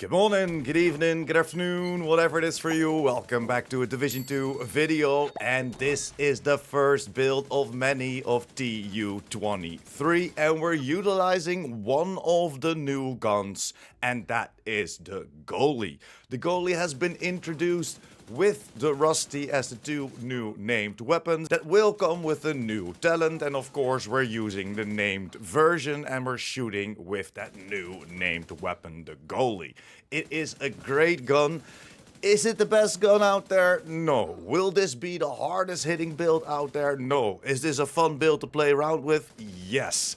Good morning, good evening, good afternoon, whatever it is for you. Welcome back to a Division 2 video, and this is the first build of many of TU23, and we're utilizing one of the new guns, and that is the goalie. The goalie has been introduced with the Rusty as the two new named weapons that will come with a new talent, and of course we're using the named version and we're shooting with that new named weapon, the goalie. It is a great gun. Is it the best gun out there? No. Will this be the hardest hitting build out there? No. Is this a fun build to play around with? Yes.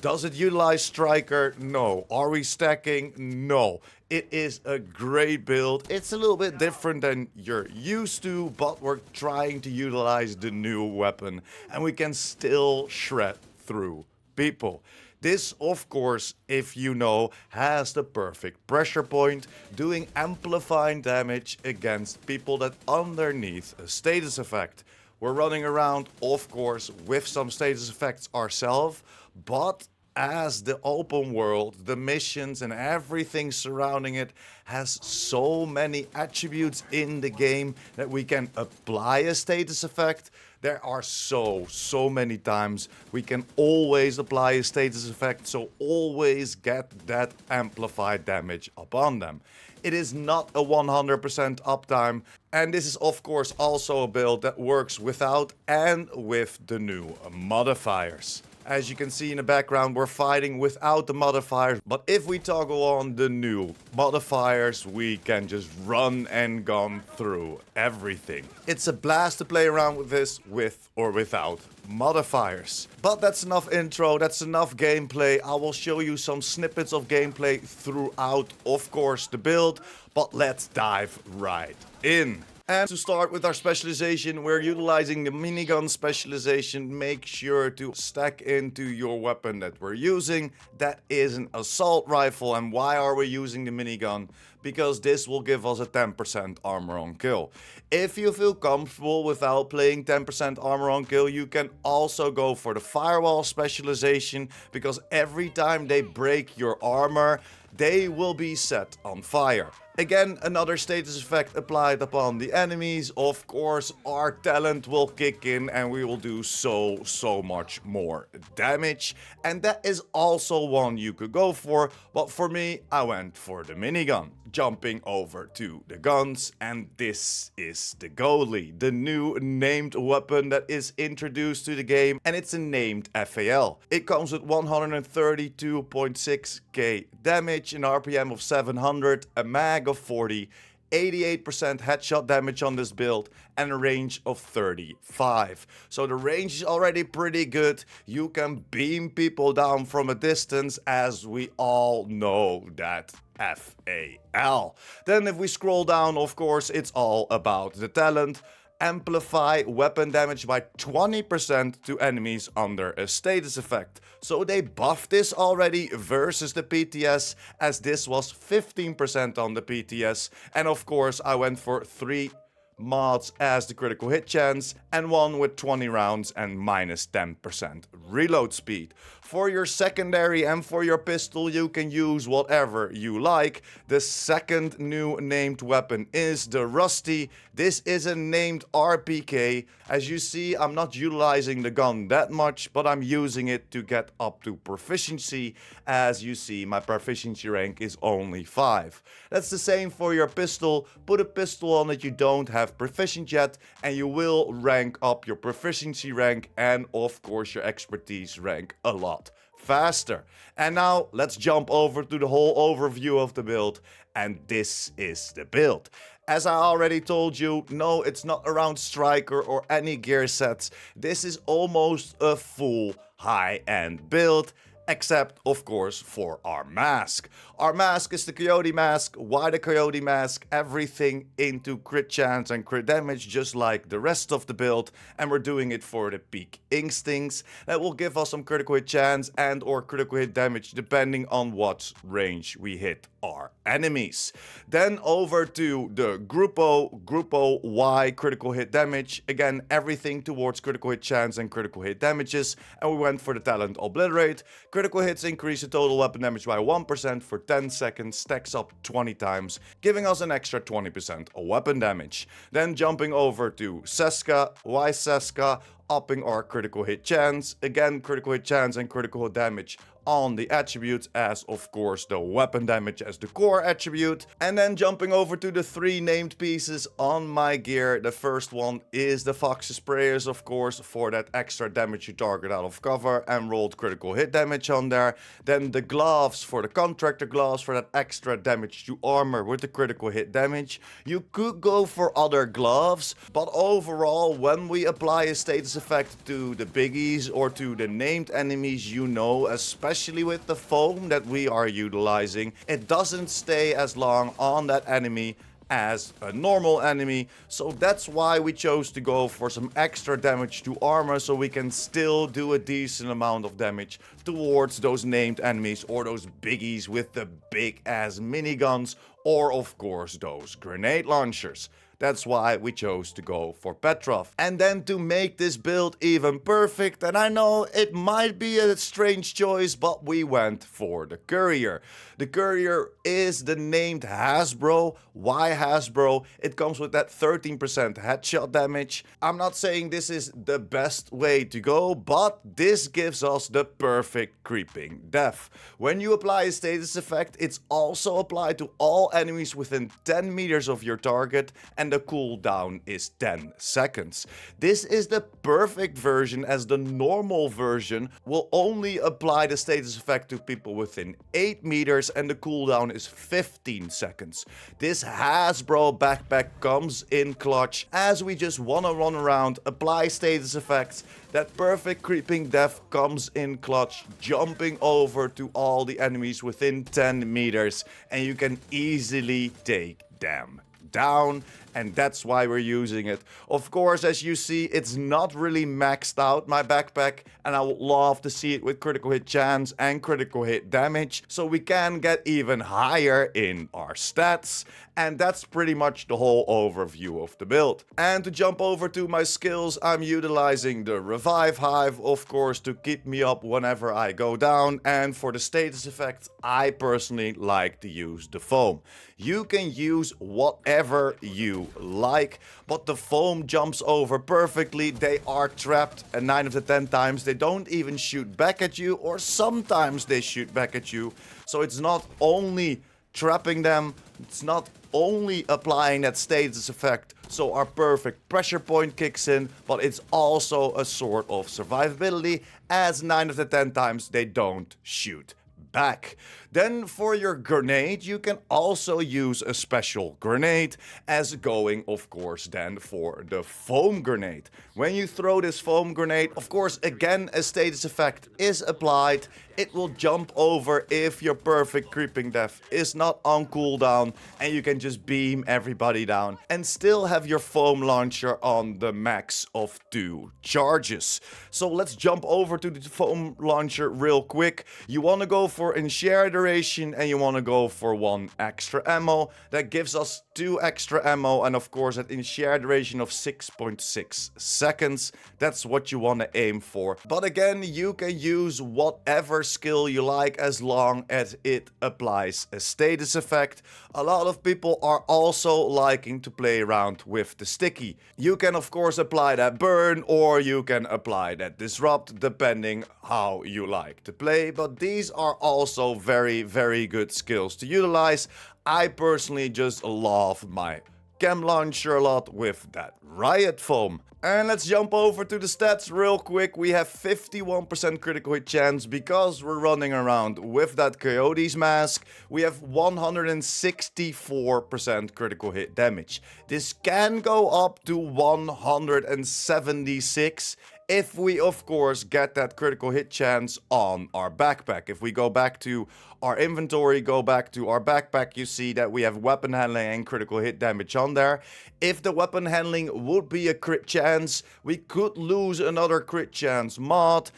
Does it utilize striker? No. Are we stacking? No. It is a great build. It's a little bit different than you're used to, but we're trying to utilize the new weapon and we can still shred through people. This, of course, if you know, has the perfect pressure point, doing amplifying damage against people that underneath a status effect. We're running around, of course, with some status effects ourselves, but as the open world, the missions and everything surrounding it has so many attributes in the game that we can apply a status effect. There are so many times we can always apply a status effect, so always get that amplified damage upon them. It is not a 100% uptime, and this is of course also a build that works without and with the new modifiers. As you can see in the background, we're fighting without the modifiers, but if we toggle on the new modifiers, we can just run and gun through everything. It's a blast to play around with this, with or without modifiers. But that's enough intro, that's enough gameplay. I will show you some snippets of gameplay throughout, of course, the build, but let's dive right in. And to start with our specialization, we're utilizing the minigun specialization. Make sure to stack into your weapon that we're using. That is an assault rifle. And why are we using the minigun? Because this will give us a 10% armor on kill. If you feel comfortable without playing 10% armor on kill, you can also go for the firewall specialization, because every time they break your armor, they will be set on fire. Again, another status effect applied upon the enemies. Of course, our talent will kick in and we will do so much more damage. And that is also one you could go for, but for me, I went for the minigun. Jumping over to the guns, and this is the goalie, the new named weapon that is introduced to the game, and it's a named FAL. It comes with 132.6k damage, an RPM of 700, a mag of 40, 88% headshot damage on this build, and a range of 35. So the range is already pretty good. You can beam people down from a distance, as we all know that FAL. Then if we scroll down, of course, it's all about the talent. Amplify weapon damage by 20% to enemies under a status effect. So they buffed this already versus the PTS, as this was 15% on the PTS. And of course I went for 3 mods as the critical hit chance, and one with 20 rounds and minus 10% reload speed. For your secondary and for your pistol, you can use whatever you like. The second new named weapon is the Rusty. This is a named RPK. As you see, I'm not utilizing the gun that much, but I'm using it to get up to proficiency. As you see, my proficiency rank is only 5. That's the same for your pistol. Put a pistol on that you don't have proficient yet, and you will rank up your proficiency rank and of course your expertise rank a lot faster. And now let's jump over to the whole overview of the build, and this is the build. As I already told you, no, it's not around striker or any gear sets. This is almost a full high-end build, except of course for our mask. Our mask is the Coyote mask. Why the Coyote mask? Everything into crit chance and crit damage, just like the rest of the build, and we're doing it for the peak instincts. That will give us some critical hit chance and or critical hit damage depending on what range we hit our enemies. Then over to the Grupo Y critical hit damage. Again, everything towards critical hit chance and critical hit damages. And we went for the talent Obliterate. Critical hits increase the total weapon damage by 1% for 10 seconds, stacks up 20 times, giving us an extra 20% weapon damage. Then jumping over to Seska, Y Seska, upping our critical hit chance. Again, critical hit chance and critical hit damage on the attributes, as of course the weapon damage as the core attribute. And then jumping over to the 3 named pieces on my gear. The first one is the Fox Sprayers, of course, for that extra damage you target out of cover and rolled critical hit damage on there. Then the gloves for the contractor gloves for that extra damage to armor with the critical hit damage. You could go for other gloves, but overall when we apply a status effect to the biggies or to the named enemies, you know, especially with the foam that we are utilizing, it doesn't stay as long on that enemy as a normal enemy. So that's why we chose to go for some extra damage to armor, so we can still do a decent amount of damage towards those named enemies or those biggies with the big ass miniguns, or of course those grenade launchers. That's why we chose to go for Petrov. And then to make this build even perfect, and I know it might be a strange choice, but we went for the Courier. The Courier is the named Hasbro. Why Hasbro? It comes with that 13% headshot damage. I'm not saying this is the best way to go, but this gives us the perfect creeping death. When you apply a status effect, it's also applied to all enemies within 10 meters of your target, and the cooldown is 10 seconds. This is the perfect version, as the normal version will only apply the status effect to people within 8 meters and the cooldown is 15 seconds. This Hasbro backpack comes in clutch, as we just wanna run around, apply status effects. That perfect creeping death comes in clutch, jumping over to all the enemies within 10 meters, and you can easily take them down, and that's why we're using it. Of course, as you see, it's not really maxed out, my backpack, and I would love to see it with critical hit chance and critical hit damage, so we can get even higher in our stats. And that's pretty much the whole overview of the build. And to jump over to my skills, I'm utilizing the Revive Hive, of course, to keep me up whenever I go down. And for the status effect, I personally like to use the foam. You can use whatever you like, but the foam jumps over perfectly. They are trapped, and 9 of the 10 times they don't even shoot back at you, or sometimes they shoot back at you. So it's not only trapping them, it's not only applying that status effect, so our perfect pressure point kicks in, but it's also a sort of survivability, as 9 of the 10 times they don't shoot back. Then for your grenade, you can also use a special grenade, as going, of course, then for the foam grenade. When you throw this foam grenade, of course, again, a status effect is applied. It will jump over if your perfect creeping death is not on cooldown, and you can just beam everybody down and still have your foam launcher on the max of 2 charges. So let's jump over to the foam launcher real quick. You want to go for Ensure Duration, and you want to go for 1 extra ammo. That gives us 2 extra ammo, and of course at Ensure Duration of 6.6 seconds. That's what you want to aim for. But again, you can use whatever skill you like as long as it applies a status effect. A lot of people are also liking to play around with the sticky. You can of course apply that burn, or you can apply that disrupt, depending how you like to play, but these are also very good skills to utilize. I personally just love my chem launcher a lot with that riot foam. And let's jump over to the stats real quick. We have 51% critical hit chance because we're running around with that Coyote's mask. We have 164% critical hit damage. This can go up to 176 if we of course get that critical hit chance on our backpack. If we go back to our inventory, go back to our backpack, you see that we have weapon handling and critical hit damage on there. If the weapon handling would be a crit chance, we could lose another crit chance mod.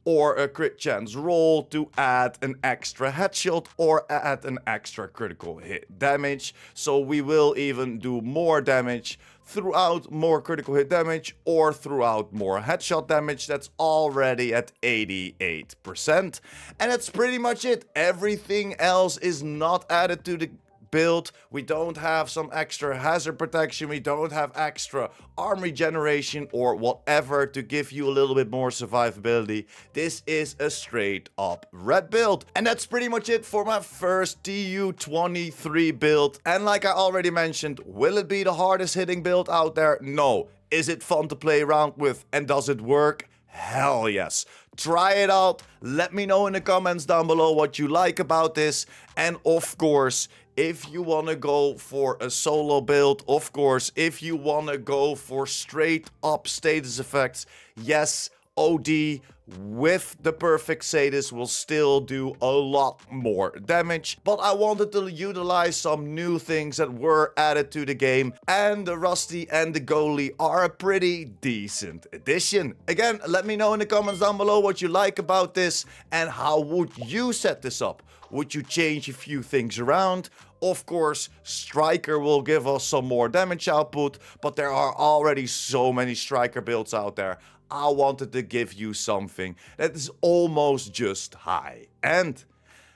or a crit chance roll to add an extra headshot or add an extra critical hit damage. So we will even do more damage throughout more critical hit damage or throughout more headshot damage. That's already at 88%. And that's pretty much it. Everything else is not added to the build. We don't have some extra hazard protection, we don't have extra arm regeneration or whatever to give you a little bit more survivability. This is a straight up red build. And that's pretty much it for my first TU23 build. And like I already mentioned, will it be the hardest hitting build out there? No. Is it fun to play around with and does it work? Hell yes. Try it out. Let me know in the comments down below what you like about this. And of course, if you want to go for a solo build, of course, if you want to go for straight up status effects, yes, OD with the perfect status will still do a lot more damage. But I wanted to utilize some new things that were added to the game, and the Rusty and the Goalie are a pretty decent addition. Again, let me know in the comments down below what you like about this and how would you set this up. Would you change a few things around? Of course, Striker will give us some more damage output, but there are already so many Striker builds out there. I wanted to give you something that is almost just high. And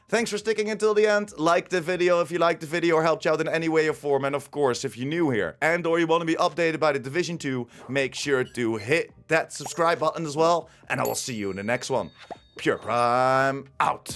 thanks for sticking until the end. Like the video if you liked the video or helped you out in any way or form. And of course, if you're new here and or you want to be updated by the Division 2, make sure to hit that subscribe button as well. And I will see you in the next one. Pure Prime out.